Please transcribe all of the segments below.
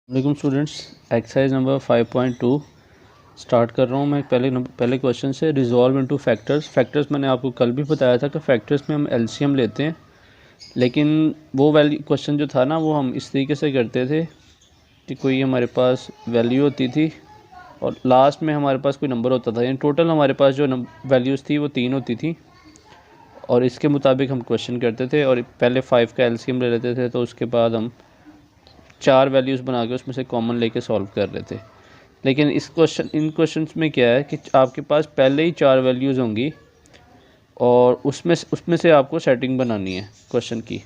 वालेकुम students, exercise number 5.2 start कर रहा हूँ मैं। पहले क्वेश्चन से रिजॉल्व इनटू फैक्टर्स मैंने आपको कल भी बताया था कि फैक्टर्स में हम एलसीएम लेते हैं, लेकिन वो वैल्यू क्वेश्चन जो था ना वो हम इस तरीके से करते थे कि कोई हमारे पास वैल्यू होती थी और लास्ट में हमारे पास कोई नंबर होता था, यानी टोटल हमारे पास जो वैल्यूज़ थी वो 3 होती थी और इसके मुताबिक हम क्वेश्चन करते थे और पहले 5 का एलसीएम ले लेते थे, तो उसके बाद हम 4 वैल्यूज़ बना के उसमें से कॉमन लेके सॉल्व कर रहे थे। लेकिन इन क्वेश्चंस में क्या है कि आपके पास पहले ही 4 वैल्यूज़ होंगी और उसमें से आपको सेटिंग बनानी है क्वेश्चन की।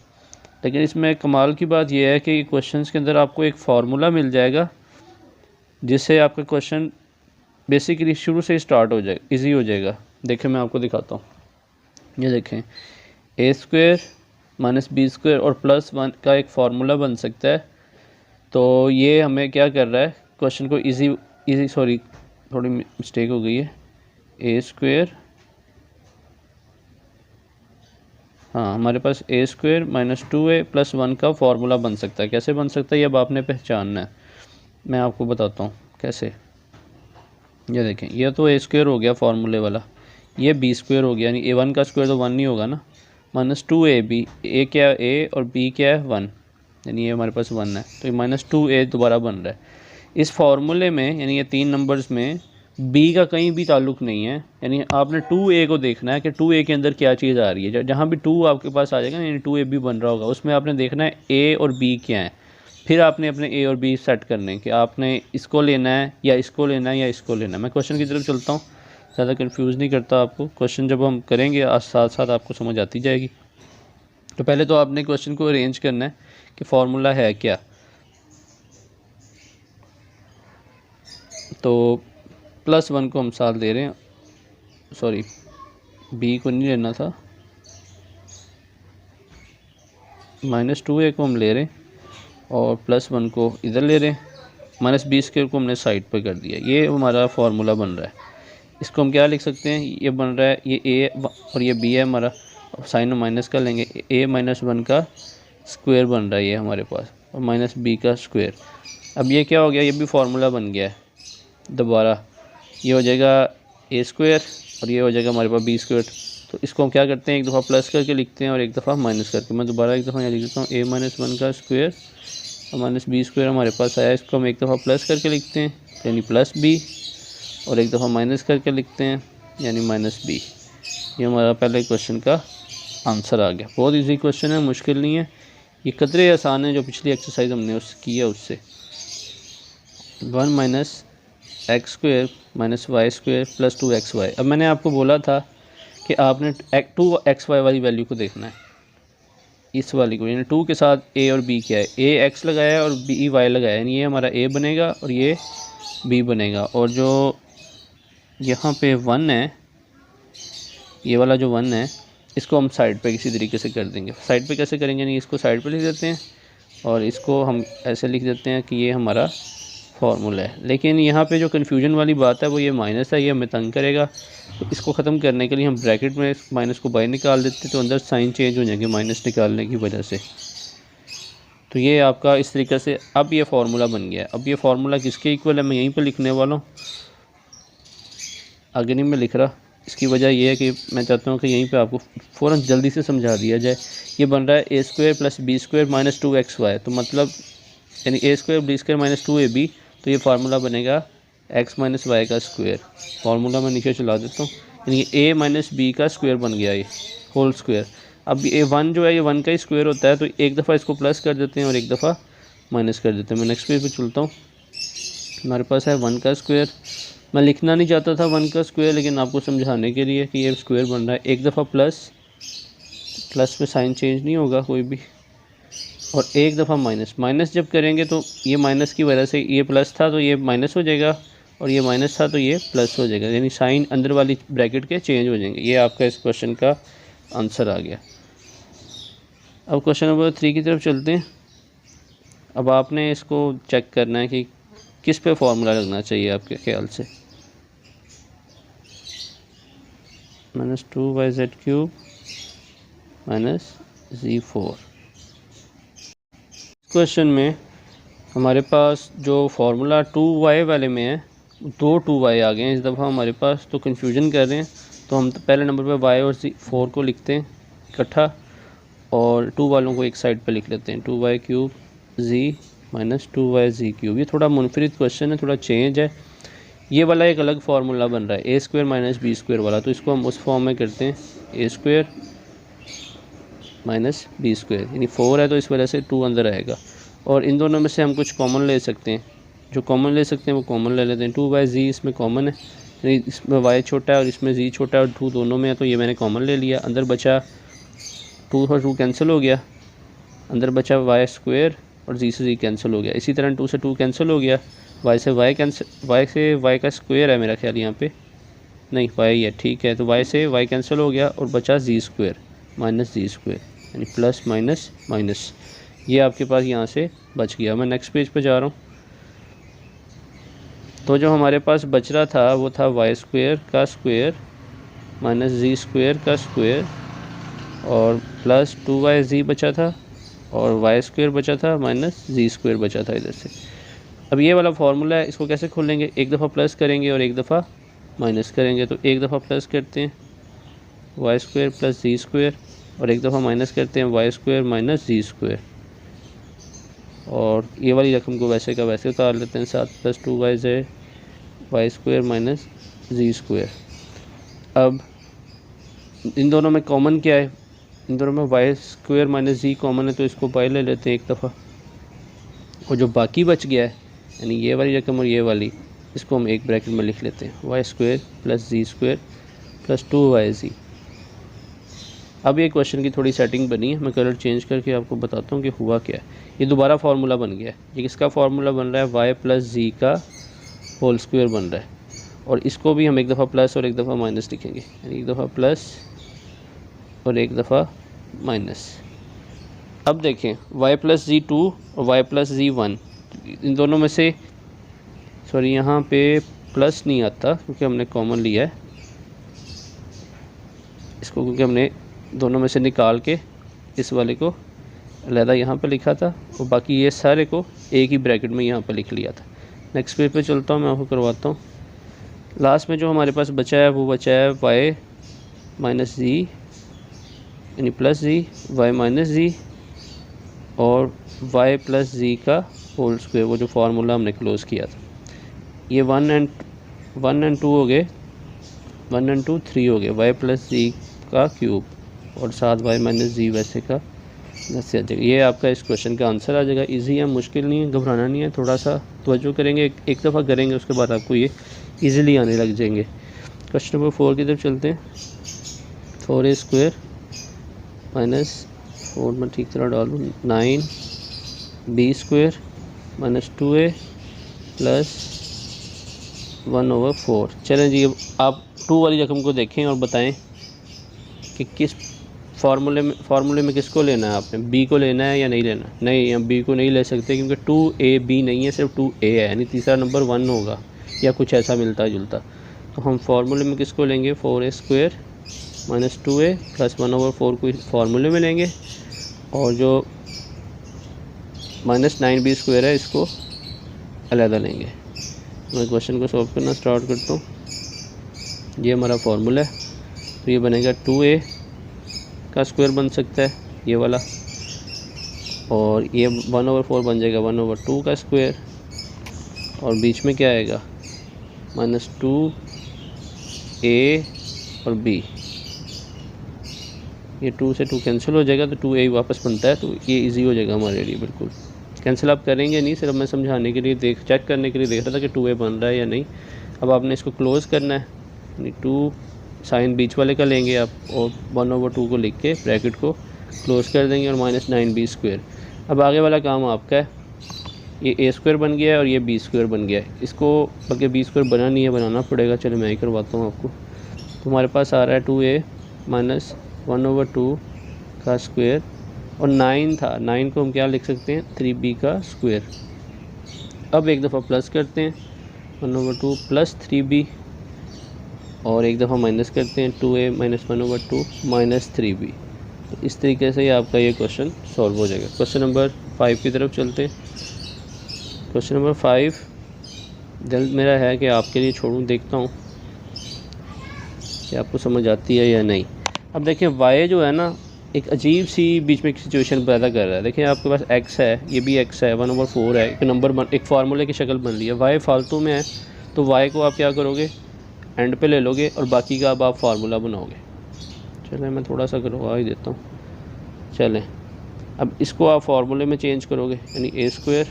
लेकिन इसमें कमाल की बात यह है कि क्वेश्चंस के अंदर आपको एक फार्मूला मिल जाएगा जिससे आपका क्वेश्चन बेसिकली शुरू से ही स्टार्ट हो जाएगा, ईजी हो जाएगा। देखें मैं आपको दिखाता हूँ, ये देखें a² माइनस b² और +1 का एक फार्मूला बन सकता है। तो ये हमें क्या कर रहा है, क्वेश्चन को इजी सॉरी थोड़ी मिस्टेक हो गई है, a², हाँ हमारे पास a² माइनस 2a + 1 का फार्मूला बन सकता है। कैसे बन सकता है ये अब आपने पहचानना है, मैं आपको बताता हूँ कैसे। ये देखें, ये तो a² हो गया फार्मूले वाला, ये b² हो गया, यानी a1 का स्क्वायर तो 1 नहीं होगा ना, -2ab, a क्या है a और b क्या है 1, यानी ये हमारे पास 1 है, तो ये -2a दोबारा बन रहा है। इस फार्मूले में यानी ये 3 नंबर्स में b का कहीं भी ताल्लुक नहीं है, यानी आपने 2a को देखना है कि 2a के अंदर क्या चीज़ आ रही है। जहाँ भी 2 आपके पास आ जाएगा यानी 2ab बन रहा होगा, उसमें आपने देखना है a और b क्या है। फिर आपने अपने a और b सेट करने हैं कि आपने इसको लेना है या इसको लेना है या इसको लेना है। मैं क्वेश्चन की तरफ चलता हूँ, ज़्यादा कंफ्यूज नहीं करता आपको, क्वेश्चन जब हम करेंगे साथ साथ आपको समझ आती जाएगी। तो पहले तो आपने क्वेश्चन को अरेंज करना है कि फार्मूला है क्या। तो +1 को हम साथ दे रहे हैं, सॉरी b को नहीं लेना था, -2a को हम ले रहे हैं और +1 को इधर ले रहे हैं, -b² को हमने साइड पर कर दिया। ये हमारा फार्मूला बन रहा है। इसको हम क्या लिख सकते हैं, ये बन रहा है, ये a और ये b है हमारा, साइन माइनस कर लेंगे, a - 1 का स्क्वायर बन रहा है ये हमारे पास, और -b का स्क्वायर। अब ये क्या हो गया, ये भी फार्मूला बन गया है दोबारा, ये हो जाएगा a² और ये हो जाएगा हमारे पास b²। तो इसको हम क्या करते हैं, एक दफ़ा प्लस करके लिखते हैं और एक दफ़ा माइनस करके। मैं दोबारा एक दफ़ा यहाँ लिख देता हूँ, a - 1 का स्क्वायर और -b² हमारे पास आया, इसको हम एक दफ़ा प्लस करके लिखते हैं यानी +b, और एक दफ़ा माइनस करके लिखते हैं यानी -b। ये हमारा पहले क्वेश्चन का आंसर आ गया। बहुत इजी क्वेश्चन है, मुश्किल नहीं है, ये कतरे आसान है जो पिछली एक्सरसाइज हमने की है उससे। 1 - x² - y² + 2xy। अब मैंने आपको बोला था कि आपने 2xy वाली वैल्यू को देखना है, इस वाली को, यानी 2 के साथ a और b क्या है, a x लगाया है और b y लगाया है, यानी ये हमारा a बनेगा और ये b बनेगा। और जो यहाँ पे 1 है, ये वाला जो 1 है, इसको हम साइड पे किसी तरीके से कर देंगे। साइड पे कैसे करेंगे, यानी इसको साइड पे लिख देते हैं और इसको हम ऐसे लिख देते हैं कि ये हमारा फार्मूला है। लेकिन यहाँ पे जो कन्फ्यूजन वाली बात है वो ये माइनस है, ये हमें तंग करेगा। तो इसको ख़त्म करने के लिए हम ब्रैकेट में माइनस को बाहर निकाल देते हैं, तो अंदर साइन चेंज हो जाएंगे माइनस निकालने की वजह से। तो ये आपका इस तरीके से अब ये फार्मूला बन गया। अब ये फार्मूला किसके इक्वल है मैं यहीं पर लिखने वाला हूँ, आगे नहीं मैं लिख रहा। इसकी वजह यह है कि मैं चाहता हूँ कि यहीं पे आपको फ़ौरन जल्दी से समझा दिया जाए। ये बन रहा है a² + b² - 2xy, तो मतलब यानी a² b² - 2ab, तो ये फार्मूला बनेगा x - y का स्क्वायर। फार्मूला मैं नीचे चला देता हूँ, यानी a - b का स्क्वायर बन गया, ये होल स्क्वायर। अब ये 1 जो है ये 1 का ही स्क्वायर होता है, तो एक दफ़ा इसको प्लस कर देते हैं और एक दफ़ा माइनस कर देते हैं। मैं नेक्स्ट पेज पे चलता हूँ, हमारे पास है 1 का स्क्वायर। मैं लिखना नहीं चाहता था 1 का स्क्वायर, लेकिन आपको समझाने के लिए कि ये स्क्वायर बन रहा है, एक दफ़ा प्लस में साइन चेंज नहीं होगा कोई भी, और एक दफ़ा माइनस जब करेंगे तो ये माइनस की वजह से ये प्लस था तो ये माइनस हो जाएगा, और ये माइनस था तो ये प्लस हो जाएगा, यानी साइन अंदर वाली ब्रैकेट के चेंज हो जाएंगे। ये आपका इस क्वेश्चन का आंसर आ गया। अब क्वेश्चन नंबर 3 की तरफ चलते हैं। अब आपने इसको चेक करना है कि किस पे फार्मूला लगना चाहिए आपके ख्याल से। -2yz³ - z4। क्वेश्चन में हमारे पास जो फार्मूला 2y वाले में है, 2y आ गए हैं इस दफ़ा हमारे पास, तो कन्फ्यूजन कर रहे हैं। तो हम पहले नंबर पे y और 4 को लिखते हैं इकट्ठा, और 2 वालों को एक साइड पे लिख लेते हैं। 2y cube z minus 2y z cube. ये थोड़ा मुनफरिद क्वेश्चन है, थोड़ा चेंज है। ये वाला एक अलग फार्मूला बन रहा है, a square minus B square वाला, तो इसको हम उस फॉर्म में करते हैं, ए स्क्वायर माइनस बी स्क्वायर, यानी 4 है तो इस वजह से 2 अंदर आएगा। और इन दोनों में से हम कुछ कॉमन ले सकते हैं, जो कॉमन ले सकते हैं वो कॉमन ले लेते हैं। 2y इसमें कॉमन है, यानी इसमें y छोटा है और इसमें z छोटा है और 2 दोनों में है, तो ये मैंने कॉमन ले लिया। अंदर बचा 2 और 2 कैंसिल हो गया, अंदर बचा y स्क्वायर और z से z कैंसिल हो गया। इसी तरह 2 से 2 कैंसिल हो गया, y से y का स्क्वायर है मेरा ख्याल यहाँ पे, नहीं y है, ठीक है। तो y से y कैंसिल हो गया और बचा z square minus z square, यानी प्लस माइनस माइनस, ये आपके पास यहाँ से बच गया। मैं नेक्स्ट पेज पे जा रहा हूँ। तो जो हमारे पास बच रहा था वो था y स्क्वायर का स्क्वायर माइनस z स्क्वायर का स्क्वायर और प्लस 2yz बचा था, और y स्क्वायर बचा था माइनस z स्क्वायर बचा था इधर से। अब ये वाला फार्मूला है, इसको कैसे खोलेंगे, एक दफ़ा प्लस करेंगे और एक दफ़ा माइनस करेंगे। तो एक दफ़ा प्लस करते हैं y square plus z square, और एक दफ़ा माइनस करते हैं y square minus z square, और ये वाली रकम को वैसे का वैसे उतार लेते हैं। 7 plus 2y y square minus z square. अब इन दोनों में कॉमन क्या है, इन दोनों में y square minus z common है, तो इसको y ले लेते हैं एक दफ़ा, और जो बाकी बच गया है यानी ये वाली रकम और ये वाली, इसको हम एक ब्रैकेट में लिख लेते हैं, y square plus z square plus 2yz। अब ये क्वेश्चन की थोड़ी सेटिंग बनी है, मैं कलर चेंज करके आपको बताता हूँ कि हुआ क्या है। ये दोबारा फार्मूला बन गया है, ये किसका फार्मूला बन रहा है, y प्लस z का होल स्क्वायर बन रहा है, और इसको भी हम एक दफ़ा प्लस और एक दफ़ा माइनस लिखेंगे, यानी एक दफ़ा प्लस और एक दफ़ा माइनस। अब देखें y प्लस z 2 और y प्लस z 1, इन दोनों में से सॉरी यहाँ पे प्लस नहीं आता क्योंकि हमने कॉमन लिया है इसको, क्योंकि हमने दोनों में से निकाल के इस वाले को अलहदा यहाँ पे लिखा था और बाकी ये सारे को एक ही ब्रैकेट में यहाँ पे लिख लिया था। नेक्स्ट पेज पे चलता हूँ, मैं आपको करवाता हूँ। लास्ट में जो हमारे पास बचा है वो बचा है y माइनस z यानी plus z, y minus z और y प्लस z का होल स्क्वायर, वो जो फार्मूला हमने क्लोज़ किया था। ये 1 एंड 2 हो गए, 1 एंड 2 3 हो गए, y प्लस z का क्यूब और साथ y माइनस z वैसे का वैसे आ जाएगा। ये आपका इस क्वेश्चन का आंसर आ जाएगा। इजी है, मुश्किल नहीं है, घबराना नहीं है, थोड़ा सा तवज्जो करेंगे, एक दफ़ा करेंगे उसके बाद आपको ये इजीली आने लग जाएंगे। क्वेश्चन नंबर 4 की तरफ चलते हैं। 4a स्क्वायर माइनस 4 में ठीक तरह डालूँ 9b square minus 2a plus 1/4। चलें जी, अब आप 2 वाली रकम को देखें और बताएं कि किस फार्मूले में किसको लेना है आपने, b को लेना है या नहीं लेना। नहीं, हम b को नहीं ले सकते क्योंकि 2ab नहीं है, सिर्फ 2a है, यानी तीसरा नंबर 1 होगा या कुछ ऐसा मिलता जुलता। तो हम फार्मूले में किसको लेंगे, 4a square minus 2a plus 1/4 को फार्मूले में लेंगे, और जो माइनस 9b स्क्वायर है इसको अलहदा लेंगे। मैं क्वेश्चन को सॉल्व करना स्टार्ट करता हूँ। ये हमारा फार्मूला है, तो ये बनेगा 2a का स्क्वायर बन सकता है ये वाला, और ये 1/4 बन जाएगा 1/2 का स्क्वायर, और बीच में क्या आएगा माइनस 2a और b, ये 2 से 2 कैंसिल हो जाएगा तो 2a वापस बनता है, तो ये इजी हो जाएगा हमारे लिए। बिल्कुल कैंसिल आप करेंगे नहीं, सिर्फ मैं समझाने के लिए चेक करने के लिए देख रहा था कि 2a बन रहा है या नहीं। अब आपने इसको क्लोज़ करना है, यानी 2 साइन बीच वाले का लेंगे आप और 1/2 को लिख के ब्रैकेट को क्लोज़ कर देंगे और माइनस 9b स्क्वायर। अब आगे वाला काम आपका है, ये a स्क्वायर बन गया है और ये b स्क्वायर बन गया है। इसको बल्कि b स्क्वायर बना नहीं है, बनाना पड़ेगा, चलो मैं ही करवाता हूँ आपको। तो हमारे पास आ रहा है 2a माइनस 1/2 का स्क्वायर, और 9 था, 9 को हम क्या लिख सकते हैं 3b का स्क्वायर। अब एक दफ़ा प्लस करते हैं 1/2 प्लस 3b, और एक दफ़ा माइनस करते हैं 2a माइनस 1/2 माइनस 3b। तो इस तरीके से आपका ये क्वेश्चन सॉल्व हो जाएगा। क्वेश्चन नंबर 5 की तरफ चलते हैं। क्वेश्चन नंबर 5 दिल मेरा है कि आपके लिए छोड़ूं, देखता हूँ कि आपको समझ आती है या नहीं। अब देखिए y जो है ना एक अजीब सी बीच में एक सिचुएशन पैदा कर रहा है। देखिए आपके पास x है, ये भी x है, 1/4 है, एक नंबर एक फार्मूले की शक्ल बन रही है। y फालतू में है तो y को आप क्या करोगे, एंड पे ले लोगे और बाकी का अब आप फार्मूला बनाओगे। चलें मैं थोड़ा सा करवा ही देता हूँ। चलें अब इसको आप फार्मूले में चेंज करोगे, यानी a²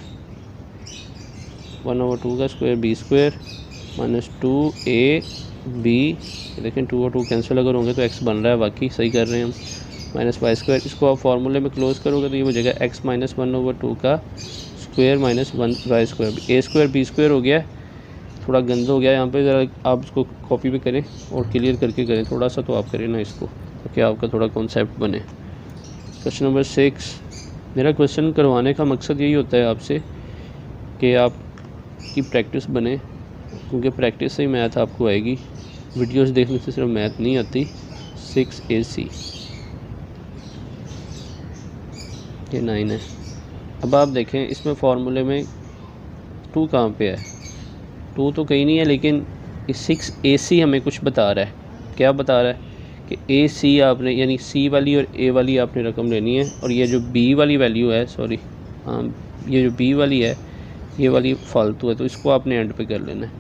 1/2 का स्क्वायर b² माइनस 2ab, देखें 2 और 2 कैंसिल अगर होंगे तो x बन रहा है, बाकी सही कर रहे हैं हम, माइनस y²। इसको आप फार्मूले में क्लोज करोगे तो ये हो जाएगा x माइनस 1/2 का square minus 1y²। a² b² हो गया, थोड़ा गंदा हो गया यहाँ पे, ज़रा आप इसको कॉपी भी करें और क्लियर करके करें थोड़ा सा, तो आप करें ना इसको ताकि आपका थोड़ा कॉन्सेप्ट बने। क्वेश्चन नंबर 6, मेरा क्वेश्चन करवाने का मकसद यही होता है आपसे कि आपकी प्रैक्टिस बने, क्योंकि प्रैक्टिस से ही मैथ आपको आएगी, वीडियोस देखने से सिर्फ मैथ नहीं आती। 6ac ये 9 है। अब आप देखें इसमें फार्मूले में 2 कहाँ पे है, 2 तो कहीं नहीं है, लेकिन इस 6ac हमें कुछ बता रहा है। क्या बता रहा है कि ac आपने यानी c वाली और a वाली आपने रकम लेनी है, और ये जो b वाली वैल्यू है, सॉरी हाँ ये जो b वाली है ये वाली फालतू है, तो इसको आपने एंड पे कर लेना है।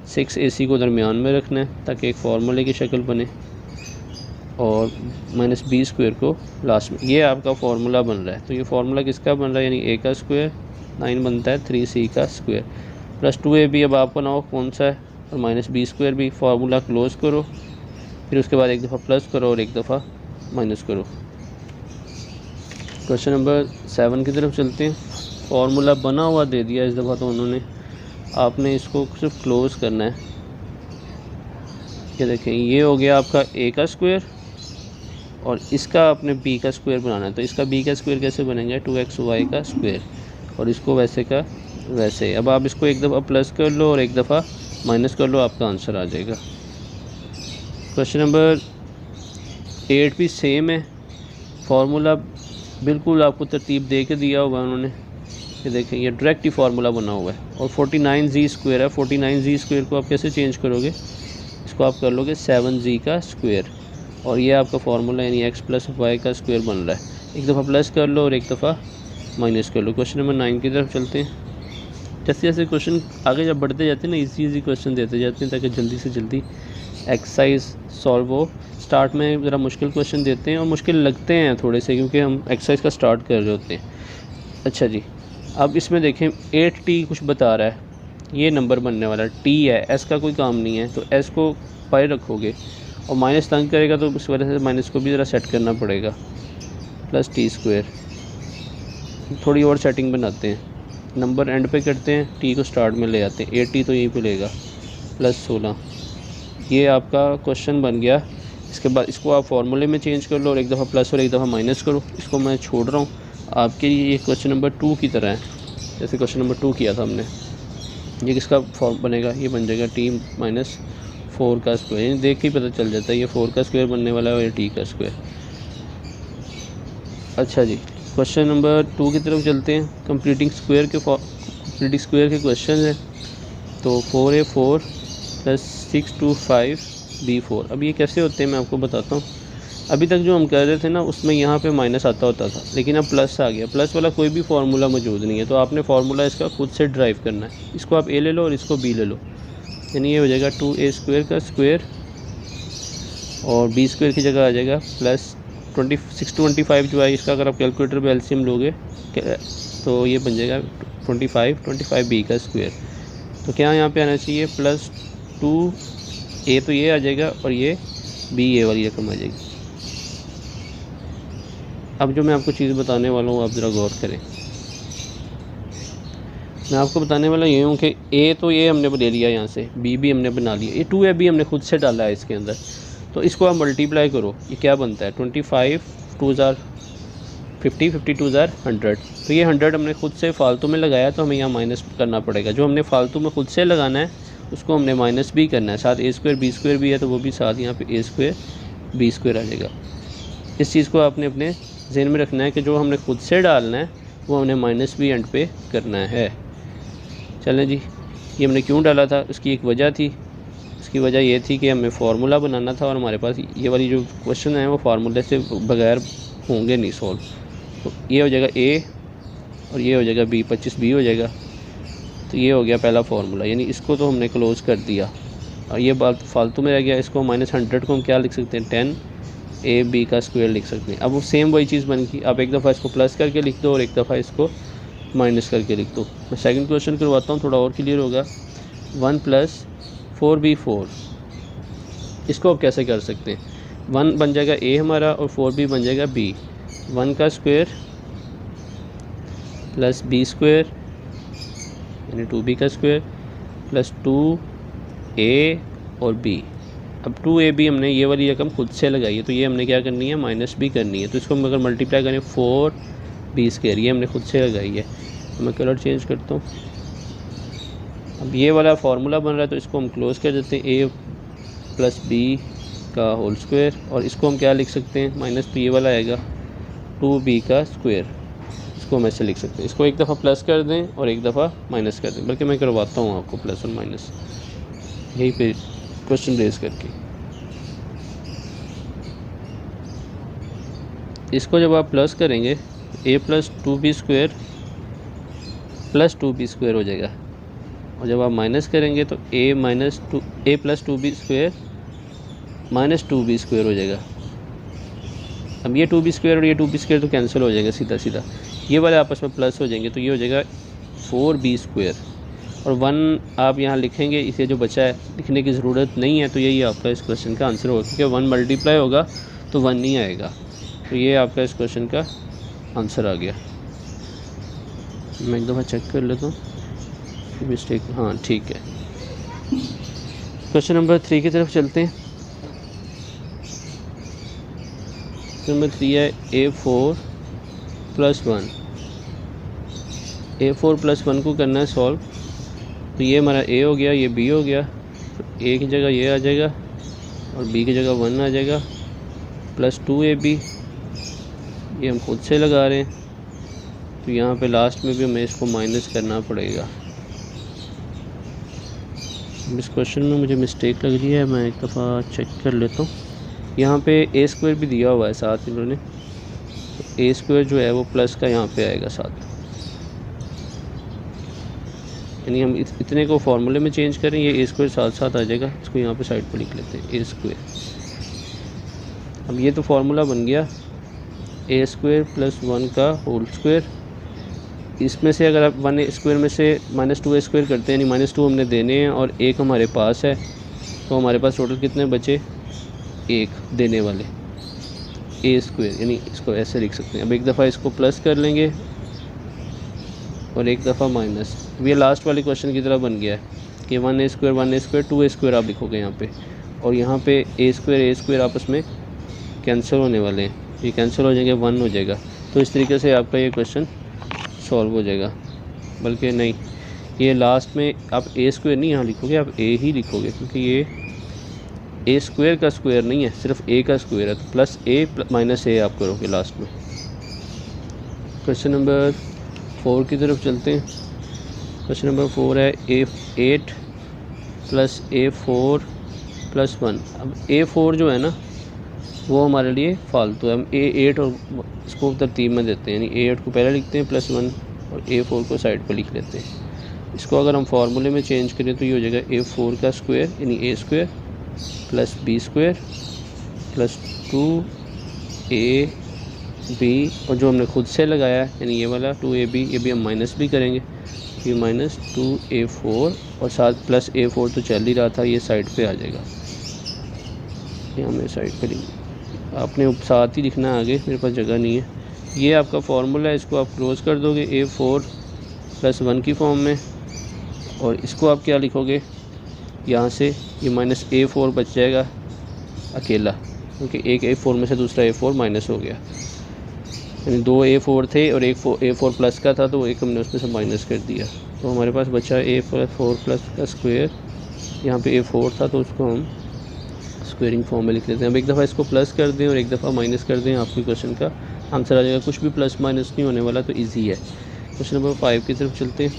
6ac को दरमियान में रखना है ताकि एक फार्मूले की शक्ल बने, और माइनस b² को लास्ट में। ये आपका फार्मूला बन रहा है। तो ये फार्मूला किसका बन रहा है, यानी a का स्क्वायर 9 बनता है 3c का स्क्वायर प्लस 2ab। अब आप बनाओ कौन सा है, और माइनस b² भी। फार्मूला क्लोज करो, फिर उसके बाद एक दफ़ा प्लस करो और एक दफ़ा माइनस करो। क्वेश्चन नंबर 7 की तरफ चलते हैं। फार्मूला बना हुआ दे दिया इस दफ़ा तो उन्होंने, आपने इसको सिर्फ क्लोज़ करना है। ये देखें ये हो गया आपका a का स्क्वायर, और इसका आपने b का स्क्वायर बनाना है। तो इसका b का स्क्वायर कैसे बनेगा, 2xy का स्क्वायर, और इसको वैसे का वैसे। अब आप इसको एक दफ़ा प्लस कर लो और एक दफ़ा माइनस कर लो, आपका आंसर आ जाएगा। क्वेश्चन नंबर 8 भी सेम है, फार्मूला बिल्कुल आपको तरतीब दे के दिया हुआ है उन्होंने। ये देखें ये डायरेक्ट ही फार्मूला बना हुआ है, और 49z² है। 49z² को आप कैसे चेंज करोगे, इसको आप कर लोगे 7z का स्क्वायर, और ये आपका फार्मूला यानी x प्लस y का स्क्वायर बन रहा है। एक दफ़ा प्लस कर लो और एक दफ़ा माइनस कर लो। क्वेश्चन नंबर 9 की तरफ चलते हैं। जैसे जैसे क्वेश्चन आगे जब बढ़ते जाते हैं ना, इजी क्वेश्चन देते जाते हैं ताकि जल्दी से जल्दी एक्सरसाइज सॉल्व हो। स्टार्ट में ज़रा मुश्किल क्वेश्चन देते हैं, और मुश्किल लगते हैं थोड़े से क्योंकि हम एक्सरसाइज का स्टार्ट कर रहे होते हैं। अच्छा जी, अब इसमें देखें 8t कुछ बता रहा है, ये नंबर बनने वाला t है, s का कोई काम नहीं है, तो s को पाई रखोगे, और माइनस तंग करेगा तो इस वजह से माइनस को भी ज़रा सेट करना पड़ेगा। प्लस t², थोड़ी और सेटिंग बनाते हैं, नंबर एंड पे करते हैं, t को स्टार्ट में ले आते हैं, 8t तो यहीं पे लेगा, प्लस 16। ये आपका क्वेश्चन बन गया। इसके बाद इसको आप फार्मूले में चेंज कर लो, और एक दफ़ा प्लस और एक दफ़ा माइनस करो। इसको मैं छोड़ रहा हूँ आपके लिए, ये क्वेश्चन नंबर 2 की तरह है, जैसे क्वेश्चन नंबर 2 किया था हमने। ये किसका फॉर्म बनेगा, ये बन जाएगा t - 4 का स्क्वायर, यानी देख के ही पता चल जाता है ये 4 का स्क्वायर बनने वाला है और ये t का स्क्वायर। अच्छा जी, क्वेश्चन नंबर 2 की तरफ चलते हैं। कंप्लीटिंग स्क्वायर के क्वेश्चन है। तो 4a4 + 625b4। अब ये कैसे होते हैं मैं आपको बताता हूँ। अभी तक जो हम कर रहे थे ना, उसमें यहाँ पे माइनस आता होता था, लेकिन अब प्लस आ गया। प्लस वाला कोई भी फार्मूला मौजूद नहीं है, तो आपने फार्मूला इसका खुद से ड्राइव करना है। इसको आप a ले लो और इसको b ले लो, यानी ये हो जाएगा 2a² का स्क्वायर, और b² की जगह आ जाएगा प्लस 625 जो है इसका, अगर आप कैलकुलेटर पे एलसीएम लोगे तो ये बन जाएगा 25b का स्क्वायर। तो क्या यहाँ पे आना चाहिए, प्लस 2a, तो ये आ जाएगा, और ये b a वाली रकम आ जाएगी। अब जो मैं आपको चीज़ बताने वाला हूँ आप ज़रा गौर करें। मैं आपको बताने वाला ये हूँ कि a तो ये हमने ले लिया यहाँ से, b भी हमने बना लिया, ये 2ab हमने खुद से डाला है इसके अंदर। तो इसको आप मल्टीप्लाई करो, ये क्या बनता है, 25 2 * 50 50 2 * 100। तो ये 100 हमने खुद से फालतू में लगाया, तो हमें यहाँ माइनस करना पड़ेगा। जो हमने फालतू में खुद से लगाना है उसको हमने माइनस भी करना है। साथ a² b² भी है, तो वो भी साथ यहाँ पे a² b² आ जाएगा। इस चीज़ को आपने अपने जहन में रखना है कि जो हमने खुद से डालना है वो हमने माइनस भी एंड पे करना है। चलें जी, ये हमने क्यों डाला था, उसकी एक वजह थी। उसकी वजह ये थी कि हमें फार्मूला बनाना था और हमारे पास ये वाली जो क्वेश्चन है वो फार्मूले से बगैर होंगे नहीं सॉल्व। तो ये हो जाएगा ए और ये हो जाएगा बी, 25b हो जाएगा। तो ये हो गया पहला फार्मूला, यानी इसको तो हमने क्लोज कर दिया और ये बात फालतू में रह गया। इसको -100 को हम क्या लिख सकते हैं, 10ab का स्क्वायर लिख सकते हैं। अब वो सेम वही चीज़ बन गई। आप एक दफ़ा इसको प्लस करके लिख दो और एक दफ़ा इसको माइनस करके लिख दो। मैं सेकंड क्वेश्चन करवाता हूँ, थोड़ा और क्लियर होगा। 1 + 4b4, इसको आप कैसे कर सकते हैं, 1 बन जाएगा a हमारा और 4b बन जाएगा b। 1 का स्क्वायर प्लस b स्क्वायर यानी 2b का स्क्वायर प्लस 2a और b। अब 2ab हमने ये वाली रकम खुद से लगाई है, तो ये हमने क्या करनी है, -b करनी है। तो इसको हम अगर मल्टीप्लाई करें 4b स्क्वायर, ये हमने खुद से लगाई है। तो मैं कलर चेंज करता हूँ। अब ये वाला फार्मूला बन रहा है तो इसको हम क्लोज कर देते हैं, a + b का होल स्क्वायर। और इसको हम क्या लिख सकते हैं, माइनस तो ये वाला आएगा 2b का स्क्वायर, इसको हम ऐसे लिख सकते हैं। इसको एक दफ़ा प्लस कर दें और एक दफ़ा माइनस कर दें, बल्कि मैं करवाता हूँ आपको प्लस और माइनस यहीं पे क्वेश्चन रेज करके। इसको जब आप प्लस करेंगे a + 2b square plus 2b square हो जाएगा, और जब आप माइनस करेंगे तो a + 2b square -2b square हो जाएगा। अब ये 2b स्क्वायर और ये 2b स्क्वायर तो कैंसिल हो जाएगा सीधा सीधा, ये वाले आपस में प्लस हो जाएंगे, तो ये हो जाएगा 4b स्क्वायर। और 1 आप यहाँ लिखेंगे, इसे जो बचा है लिखने की ज़रूरत नहीं है। तो यही आपका इस क्वेश्चन का आंसर होगा, क्योंकि 1 मल्टीप्लाई होगा तो 1 नहीं आएगा। तो ये आपका इस क्वेश्चन का आंसर आ गया। मैं एक दफ़ा चेक कर लेता हूँ मिस्टेक, हाँ ठीक है। क्वेश्चन नंबर 3 की तरफ चलते हैं। नंबर 3 है a4 + 1। a4 + 1 को करना है सॉल्व। तो ये हमारा a हो गया, ये b हो गया। तो a की जगह ये आ जाएगा और b की जगह 1 आ जाएगा, प्लस 2ab, ये हम खुद से लगा रहे हैं। तो यहाँ पे लास्ट में भी हमें इसको माइनस करना पड़ेगा। इस क्वेश्चन में मुझे मिस्टेक लग रही है, मैं एक दफ़ा चेक कर लेता हूँ। यहाँ पे a स्क्वायर भी दिया हुआ है साथ इन्होंने, तो a स्क्वायर जो है वो प्लस का यहाँ पे आएगा साथ, यानी हम इतने को फार्मूले में चेंज करें, ये a स्क्वायर साथ साथ आ जाएगा। इसको यहाँ पे साइड पर लिख लेते हैं a स्क्वायर। अब ये तो फार्मूला बन गया a स्क्वायर + 1 का होल स्क्वायर। इसमें से अगर आप 1 स्क्वायर में से -2a स्क्वायर करते हैं, यानी -2 हमने देने हैं और 1 हमारे पास है, तो हमारे पास टोटल कितने बचे, 1 देने वाले, a स्क्वायर, यानी इसको ऐसे लिख सकते हैं। अब एक दफ़ा इसको प्लस कर लेंगे और एक दफ़ा माइनस। ये लास्ट वाले क्वेश्चन की तरह बन गया है कि 1a स्क्वायर 2a स्क्वायर आप लिखोगे यहाँ पे, और यहाँ पे a स्क्वायर आपस में कैंसिल होने वाले हैं, ये कैंसिल हो जाएंगे, 1 हो जाएगा। तो इस तरीके से आपका ये क्वेश्चन सॉल्व हो जाएगा। बल्कि नहीं, ये लास्ट में आप a स्क्वायर नहीं यहाँ लिखोगे, आप a ही लिखोगे, क्योंकि ये a स्क्वायर का स्क्वायर नहीं है, सिर्फ a का स्क्वायर है। तो प्लस a -a आप करोगे लास्ट में। क्वेश्चन नंबर 4 की तरफ चलते हैं। क्वेश्चन नंबर 4 है a8 + a4 + 1। अब a4 जो है ना वो हमारे लिए फालतू है, हम a8 और इसको तरतीब में देते हैं, यानी a8 को पहले लिखते हैं +1 और a4 को साइड पर लिख लेते हैं। इसको अगर हम फार्मूले में चेंज करें तो ये हो जाएगा a4 का स्क्वायर यानी a square + b square + 2ab, और जो हमने खुद से लगाया है यानी ये वाला 2ab, ये भी हम माइनस भी करेंगे, ये -2a4 और साथ प्लस a4 तो चल ही रहा था, ये साइड पे आ जाएगा। ये हमें साइड पे लिख, आपने साथ ही लिखना है, आगे मेरे पास जगह नहीं है। ये आपका फार्मूला है, इसको आप क्लोज कर दोगे a4 + 1 की फॉर्म में, और इसको आप क्या लिखोगे, यहाँ से ये -a4 बच जाएगा अकेला, क्योंकि एक a4 में से दूसरा a4 माइनस हो गया, यानी 2 a4 थे और एक a4 प्लस का था, तो एक हमने उसमें से माइनस कर दिया। तो हमारे पास बचा a4 + का स्क्वायर, यहाँ पे a4 था तो उसको हम स्क्वेयरिंग फॉर्म में लिख लेते हैं। अब एक दफ़ा इसको प्लस कर दें और एक दफ़ा माइनस कर दें, आपके क्वेश्चन का आंसर आ जाएगा। कुछ भी प्लस माइनस नहीं होने वाला, तो इजी है। क्वेश्चन नंबर 5 की तरफ चलते हैं।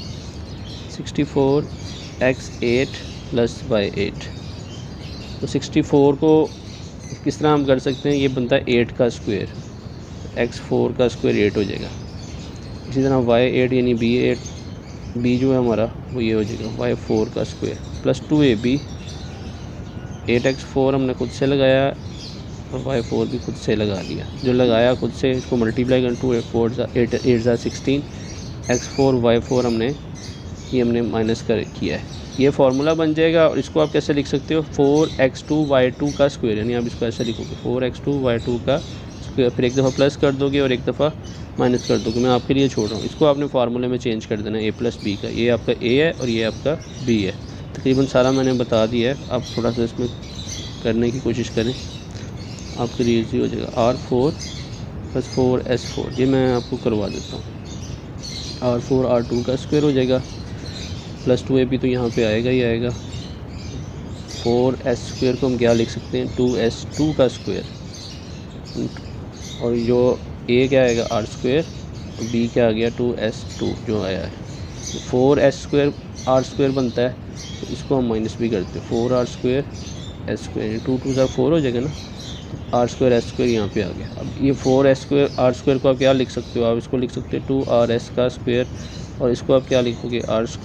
64x8 + y8। तो 64 को किस तरह हम कर सकते हैं, ये बनता है 8 का स्क्वायर, x4 का स्क्वायर 8 हो जाएगा। इसी तरह y8 यानी b जो है हमारा वो ये हो जाएगा y4 का स्क्वायर प्लस 2ab। 8x4 हमने खुद से लगाया और y4 भी खुद से लगा लिया। जो लगाया खुद से इसको मल्टीप्लाई कर 2 8 16 x4 y4 हमने माइनस किया है, ये फार्मूला बन जाएगा। और इसको आप कैसे लिख सकते हो, 4x2 y2 का स्क्वायर, यानी आप इसको ऐसे लिखोगे 4x2 y2 का स्क्वायर, फिर एक दफ़ा प्लस कर दोगे और एक दफ़ा माइनस कर दोगे। मैं आपके लिए छोड़ रहा हूँ, इसको आपने फार्मूले में चेंज कर देना, a + b का। ये आपका a है और ये आपका b है। तकरीबन सारा मैंने बता दिया है, आप थोड़ा सा इसमें करने की कोशिश करें, आपके लिए ईजी हो जाएगा। R4 + 4s4, ये मैं आपको करवा देता हूँ। R4 R2 का स्क्वायर हो जाएगा प्लस 2ab, तो यहाँ पे आएगा ही आएगा। 4s² को हम क्या लिख सकते हैं, 2s2 का स्क्वायर, और जो a क्या आएगा r² और b क्या आ गया 2s2 जो आया है। 4s² r² बनता है, तो इसको हम माइनस भी करते हैं, 4r² s², 2 2 4 हो जाएगा ना, r² s² यहाँ पे आ गया। अब ये 4s² r² को आप क्या लिख सकते हो, आप इसको लिख सकते हो 2rs का स्क्वायर, और इसको आप क्या लिखोगे r² +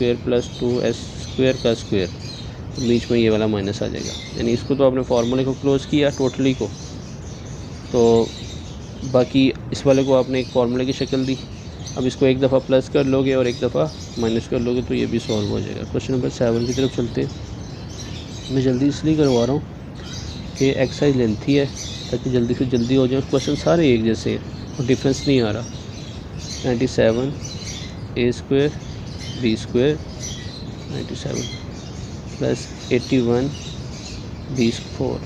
2s² का स्क्वायर, तो बीच में ये वाला माइनस आ जाएगा। यानी इसको तो आपने फार्मूले को क्लोज़ किया टोटली को, तो बाकी इस वाले को आपने एक फार्मूले की शक्ल दी। अब इसको एक दफ़ा प्लस कर लोगे और एक दफ़ा माइनस कर लोगे तो ये भी सॉल्व हो जाएगा। क्वेश्चन नंबर 7 की तरफ चलते हैं। मैं जल्दी इसलिए करवा रहा हूँ कि एक्सरसाइज लेंथी है, ताकि जल्दी से जल्दी हो जाए। क्वेश्चन सारे एक जैसे हैं और डिफरेंस नहीं आ रहा। 97 a² b² 97 + 81 b4।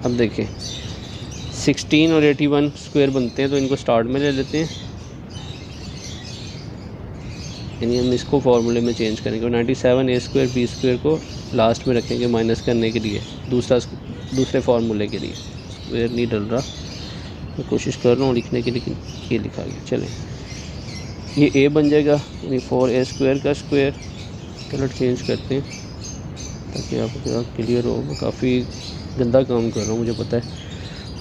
अब देखें 16 और 81 स्क्वायर बनते हैं, तो इनको स्टार्ट में ले लेते हैं, यानी हम इसको फार्मूले में चेंज करेंगे। 97 a² b² को लास्ट में रखेंगे माइनस करने के लिए, दूसरे फार्मूले के लिए। स्क्वायर नहीं डल रहा, मैं कोशिश कर रहा हूँ लिखने की, लेकिन ये लिखा गया। चलें, ये a बन जाएगा, यानी 4a² का स्क्वायर। कलर चेंज करते हैं ताकि आपको क्लियर हो। मैं काफ़ी गंदा काम कर रहा हूँ, मुझे पता है।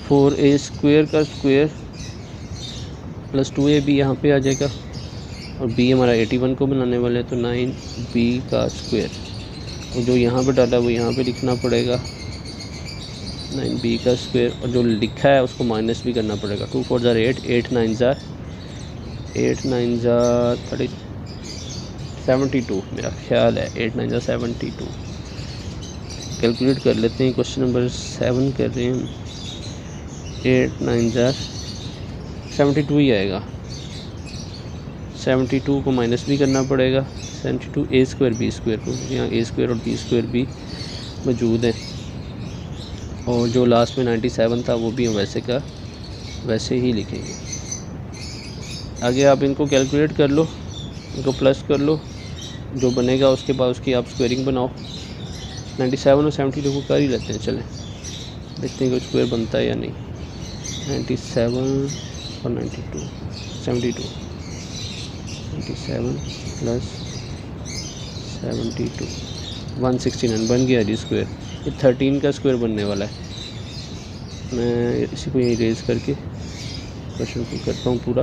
4a² का स्क्वायर प्लस 2ab यहाँ पे आ जाएगा, और b हमारा 81 को बनाने वाले हैं, तो 9b का स्क्वायर। और जो यहाँ पे डाला वो यहाँ पे लिखना पड़ेगा 9b का स्क्वायर, और जो लिखा है उसको माइनस भी करना पड़ेगा। 2 4 8, 8 9 72 मेरा ख्याल है, 8 9 72। कैलकुलेट कर लेते हैं। क्वेश्चन नंबर 7 कर रहे हैं हम। 8 9 72 ही आएगा। 72 को माइनस भी करना पड़ेगा, 72 a² b² को, यहाँ a² और b² भी मौजूद है, और जो लास्ट में 97 था वो भी हम वैसे का वैसे ही लिखेंगे। आगे आप इनको कैलकुलेट कर लो, इनको प्लस कर लो, जो बनेगा उसके बाद उसकी आप स्क्वायरिंग बनाओ। 97 और 72 को कर ही लेते हैं, चलें देखते हैं कि स्क्वायर बनता है या नहीं। 97 और 92 72 97 + 72 169 बन गया जी स्क्वायर। ये 13 का स्क्वायर बनने वाला है। मैं इसी को यहीं रेज करके क्वेश्चन को करता हूँ पूरा।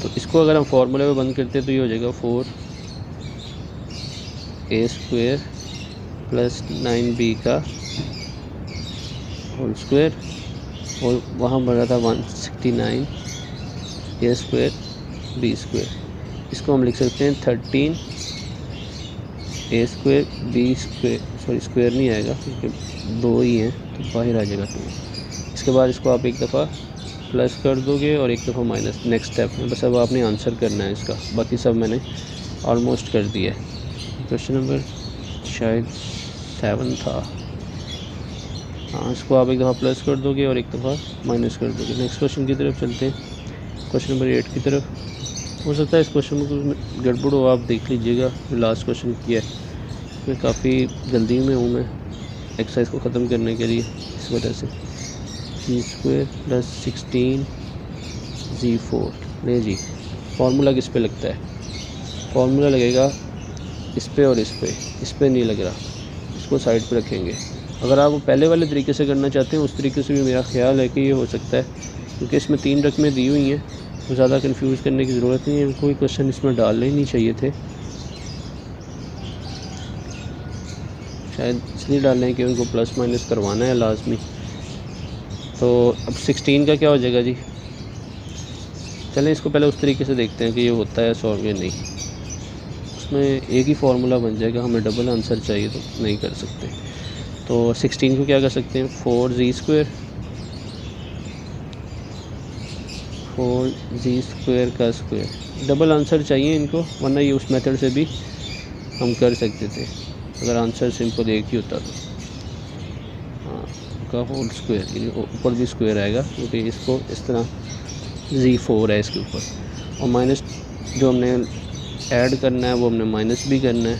तो इसको अगर हम फार्मूले में बंद करते हैं तो ये हो जाएगा 4a² + 9b का होल स्क्वायर, और वहाँ बन रहा था 169 a² b²। इसको हम लिख सकते हैं 13 a² b², सॉरी स्क्वायर नहीं आएगा क्योंकि 2 ही हैं तो बाहर आ जाएगा 2। इसके बाद इसको आप एक दफ़ा प्लस कर दोगे और एक दफ़ा माइनस नेक्स्ट स्टेप में। बस अब आपने आंसर करना है इसका, बाकी सब मैंने ऑलमोस्ट कर दिया है। क्वेश्चन नंबर शायद 7 था, हाँ, इसको आप एक दफ़ा प्लस कर दोगे और एक दफ़ा माइनस कर दोगे। नेक्स्ट क्वेश्चन की तरफ चलते हैं, क्वेश्चन नंबर 8 की तरफ। हो सकता है इस क्वेश्चन में कुछ गड़बड़ हो, आप देख लीजिएगा। लास्ट क्वेश्चन किया है, मैं काफ़ी जल्दी में हूँ मैं एक्सरसाइज को ख़त्म करने के लिए, इस वजह से। जी स्क्वायर प्लस 16 जी 4। नहीं जी, फार्मूला किस पे लगता है? फार्मूला लगेगा इस पे और इस पे नहीं लग रहा, इसको साइड पे रखेंगे। अगर आप पहले वाले तरीके से करना चाहते हैं उस तरीके से भी मेरा ख्याल है कि ये हो सकता है, क्योंकि इसमें 3 रकमें दी हुई हैं तो ज़्यादा कंफ्यूज करने की ज़रूरत नहीं है। कोई क्वेश्चन इसमें डालने ही नहीं चाहिए थे, शायद इसलिए डाल रहे हैं कि उनको प्लस माइनस करवाना है लाजमी। तो अब 16 का क्या हो जाएगा जी? चलें इसको पहले उस तरीके से देखते हैं कि ये होता है सॉल्व या नहीं। उसमें एक ही फार्मूला बन जाएगा, हमें डबल आंसर चाहिए तो नहीं कर सकते। तो 16 को क्या कर सकते हैं? 4z स्क्वायर का स्क्वायर। डबल आंसर चाहिए इनको, वरना ये उस मेथड से भी हम कर सकते थे अगर आंसर सिंपल एक ही होता तो। हाँ, का होल स्क्वायर, यानी ऊपर भी स्क्वायर आएगा क्योंकि इसको इस तरह z4 है इसके ऊपर, और माइनस जो हमने ऐड करना है वो हमने माइनस भी करना है।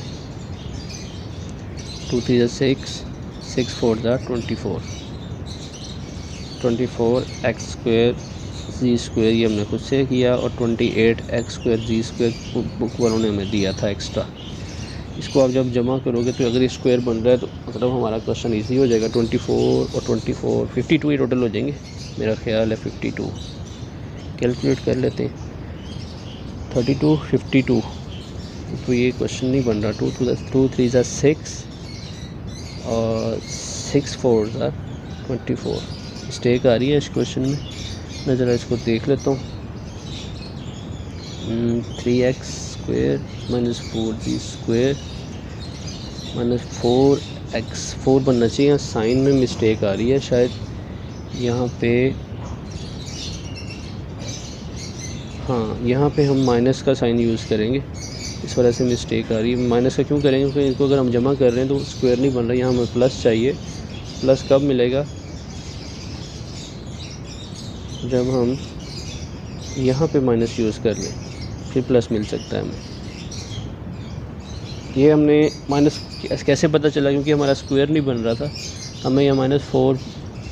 2 3 6, 6 4 24, 24 एक्स स्क्वायर जी स्क्वायर ये हमने खुद से किया, और 28 एक्स स्क्वायर जी स्क्वायर बुक वालों ने हमें दिया था एक्स्ट्रा। इसको आप जब जमा करोगे तो अगर ये स्क्वायर बन रहा है तो मतलब हमारा क्वेश्चन इजी हो जाएगा। 24 और 24 52 ही टोटल हो जाएंगे मेरा ख्याल है। 52 कैलकुलेट कर लेते हैं। 32 52 तो ये क्वेश्चन नहीं बन रहा। 2 3 6 और 6 4 24 मिस्टेक आ रही है इस क्वेश्चन में। मैं ज़रा इसको देख लेता हूँ। 3x square minus 4g square minus 4x 4 बनना चाहिए। साइन में मिस्टेक आ रही है शायद यहाँ पे। हाँ, यहाँ पे हम माइनस का साइन यूज़ करेंगे, इस वजह से मिस्टेक आ रही है। माइनस का क्यों करेंगे? क्योंकि इनको अगर हम जमा कर रहे हैं तो स्क्वायर नहीं बन रहा। यहाँ हमें प्लस चाहिए। प्लस कब मिलेगा? जब हम यहाँ पे माइनस यूज़ कर लें फिर प्लस मिल सकता है हमें। ये हमने माइनस कैसे पता चला? क्योंकि हमारा स्क्वायर नहीं बन रहा था, हमें यहाँ -4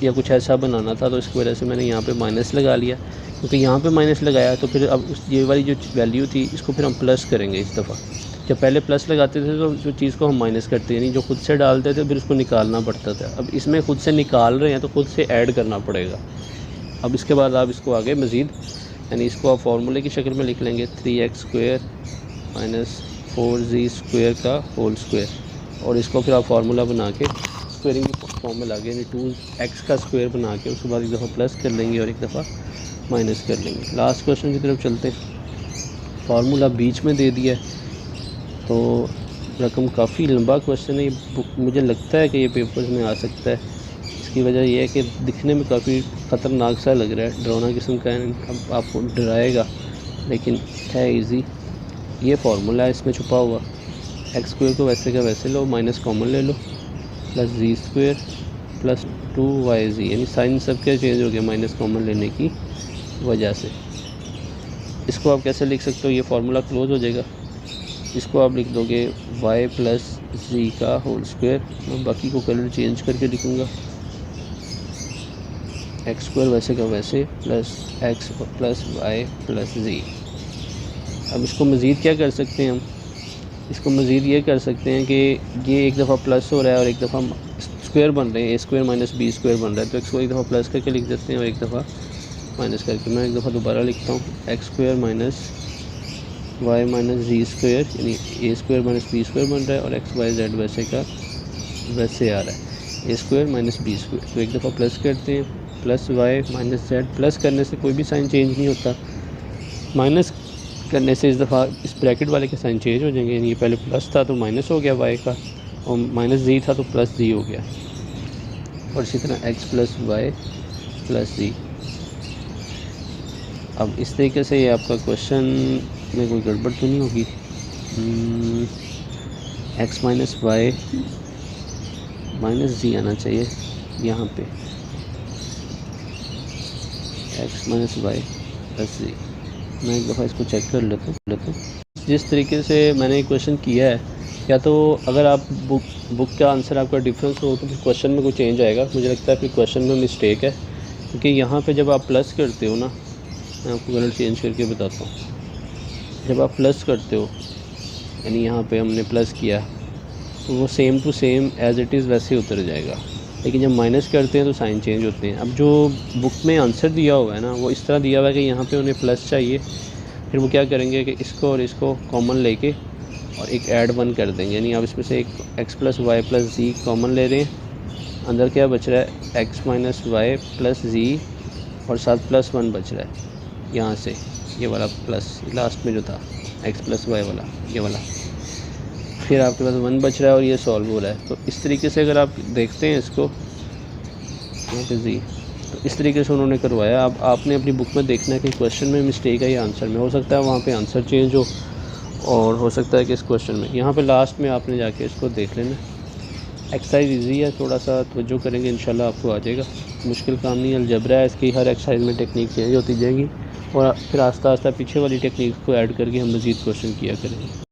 या कुछ ऐसा बनाना था, तो इसकी वजह से मैंने यहाँ पे माइनस लगा लिया। क्योंकि यहाँ पे माइनस लगाया तो फिर अब ये वाली जो वैल्यू थी इसको फिर हम प्लस करेंगे इस दफ़ा। जब पहले प्लस लगाते थे तो जो चीज़ को हम माइनस करते यानी जो खुद से डालते थे फिर उसको निकालना पड़ता था। अब इसमें खुद से निकाल रहे हैं तो खुद से ऐड करना पड़ेगा। अब इसके बाद आप इसको आगे मज़ीद यानी इसको आप फार्मूले की शक्ल में लिख लेंगे। 3x square minus 4z square का होल स्क्वायर, और इसको फिर आप फार्मूला बना के स्क्वायरिंग की फॉर्म में लागे यानी 2x का स्क्वायर बना के उसके बाद एक दफ़ा प्लस कर लेंगे और एक दफ़ा माइनस कर लेंगे। लास्ट क्वेश्चन की तरफ चलते हैं। फार्मूला बीच में दे दिया है तो रकम काफ़ी लंबा क्वेश्चन है ये। मुझे लगता है कि ये पेपर्स में आ सकता है। इसकी वजह यह है कि दिखने में काफ़ी ख़तरनाक सा लग रहा है, डरावना किस्म का है। अब आपको डराएगा लेकिन है इजी। ये फार्मूला है इसमें छुपा हुआ। एक्स स्क्वायर को वैसे का वैसे लो, माइनस कॉमन ले लो, प्लस जी स्क्वायर प्लस 2yz, यानी साइन सब क्या चेंज हो गया माइनस कॉमन लेने की वजह से। इसको आप कैसे लिख सकते हो? ये फार्मूला क्लोज हो जाएगा। इसको आप लिख दोगे y प्लस जी का होल स्क्वायर। मैं बाकी को कलर चेंज करके लिखूँगा। एक्स स्क्वायर वैसे का वैसे plus X plus Y plus Z. अब इसको मज़ीद क्या कर सकते हैं हम? इसको मज़ीद ये कर सकते हैं कि ये एक दफ़ा प्लस हो रहा है और एक दफ़ा स्क्वायर बन रहे हैं। ए स्क्वायर माइनस बी स्क्वायर बन रहा है तो इसको एक दफ़ा प्लस करके लिख देते हैं और एक दफ़ा माइनस करके। मैं एक दफ़ा दोबारा लिखता हूँ। X square minus Y minus Z square यानी A square minus B square बन रहा है, और एक्स वाई जेड वैसे का वैसे आ रहा है। A square minus B square, तो एक दफ़ा प्लस करते हैं, plus y minus z. Plus करने से कोई भी साइन चेंज नहीं होता, माइनस करने से इस दफ़ा इस ब्रैकेट वाले के साइन चेंज हो जाएंगे। यानी ये पहले प्लस था तो माइनस हो गया वाई का, और माइनस जी था तो प्लस जी हो गया। और इसी तरह x plus Y plus Z. अब इस तरीके से ये आपका क्वेश्चन में कोई गड़बड़ तो नहीं होगी। एक्स माइनस वाई माइनस जी आना चाहिए यहाँ पे। एक्स माइनस वाई प्लस जी। मैं एक दफ़ा इसको चेक कर लेता हूँ। जिस तरीके से मैंने क्वेश्चन किया है, या तो अगर आप बुक का आंसर आपका डिफरेंस हो तो फिर क्वेश्चन में कोई चेंज आएगा। मुझे लगता है फिर क्वेश्चन में मिस्टेक है, क्योंकि यहाँ पे जब आप प्लस करते हो ना, मैं आपको कलर चेंज करके बताता हूँ। जब आप प्लस करते हो यानी यहाँ पे हमने प्लस किया तो वो same to same as it is वैसे उतर जाएगा, लेकिन जब माइनस करते हैं तो साइन चेंज होते हैं। अब जो बुक में आंसर दिया हुआ है ना वो इस तरह दिया हुआ है कि यहाँ पे उन्हें प्लस चाहिए, फिर वो क्या करेंगे कि इसको और इसको कॉमन लेके और एक ऐड 1 कर देंगे, यानी आप इसमें से एक x प्लस वाई प्लस जी कॉमन ले रहे हैं, अंदर क्या बच रहा है x माइनस वाई प्लस जी और साथ प्लस 1 बच रहा है यहाँ से, ये वाला प्लस लास्ट में जो था x प्लस वाई वाला ये वाला, फिर आपके पास 1 बच रहा है और ये सॉल्व हो रहा है। तो इस तरीके से अगर आप देखते हैं इसको यहाँ पे जी, तो इस तरीके से उन्होंने करवाया। अब आपने अपनी बुक में देखना है कि क्वेश्चन में मिस्टेक है या आंसर में, हो सकता है वहाँ पे आंसर चेंज हो और हो सकता है कि इस क्वेश्चन में। यहाँ पे लास्ट में आपने जाके इसको देख लेना। एक्सरसाइज इजी है, थोड़ा सा तवज्जो करेंगे इंशाल्लाह आपको आ जाएगा, मुश्किल काम नहीं है। अलजबरा है, इसकी हर एक्सरसाइज में टेक्निक चेंज होती जाएगी और फिर आस्ता आस्ता पीछे वाली टेक्निक को ऐड करके हम मज़ीद क्वेश्चन किया करेंगे।